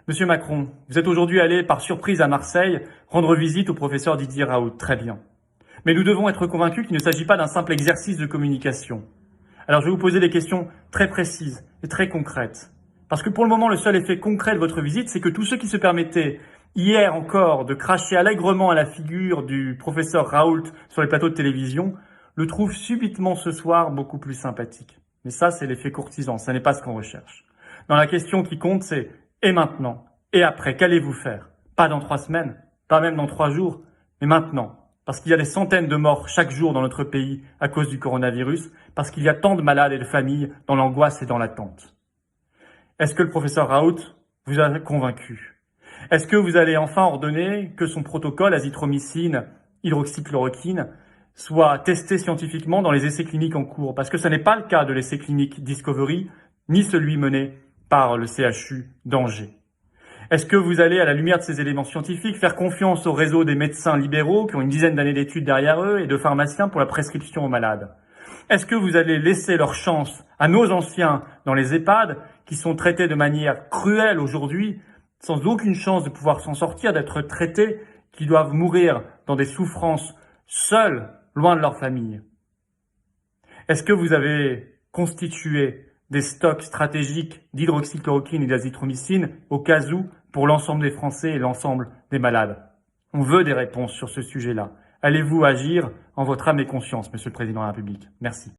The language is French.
Monsieur Macron, vous êtes aujourd'hui allé par surprise à Marseille rendre visite au professeur Didier Raoult. Très bien. Mais nous devons être convaincus qu'il ne s'agit pas d'un simple exercice de communication. Alors je vais vous poser des questions très précises et très concrètes. Parce que pour le moment, le seul effet concret de votre visite, c'est que tous ceux qui se permettaient hier encore de cracher allègrement à la figure du professeur Raoult sur les plateaux de télévision le trouvent subitement ce soir beaucoup plus sympathique. Mais ça, c'est l'effet courtisan, ça n'est pas ce qu'on recherche. Dans la question qui compte, c'est et maintenant? Et après, qu'allez-vous faire? Pas dans 3 semaines, pas même dans 3 jours, mais maintenant. Parce qu'il y a des centaines de morts chaque jour dans notre pays à cause du coronavirus, parce qu'il y a tant de malades et de familles dans l'angoisse et dans l'attente. Est-ce que le professeur Raoult vous a convaincu? Est-ce que vous allez enfin ordonner que son protocole azithromycine, hydroxychloroquine, soit testé scientifiquement dans les essais cliniques en cours? Parce que ce n'est pas le cas de l'essai clinique Discovery, ni celui mené par le CHU d'Angers. Est-ce que vous allez, à la lumière de ces éléments scientifiques, faire confiance au réseau des médecins libéraux qui ont une dizaine d'années d'études derrière eux et de pharmaciens pour la prescription aux malades? Est-ce que vous allez laisser leur chance à nos anciens dans les EHPAD qui sont traités de manière cruelle aujourd'hui, sans aucune chance de pouvoir s'en sortir, d'être traités, qui doivent mourir dans des souffrances seuls, loin de leur famille? Est-ce que vous avez constitué des stocks stratégiques d'hydroxychloroquine et d'azithromycine au cas où pour l'ensemble des Français et l'ensemble des malades? On veut des réponses sur ce sujet-là. Allez-vous agir en votre âme et conscience, Monsieur le Président de la République? Merci.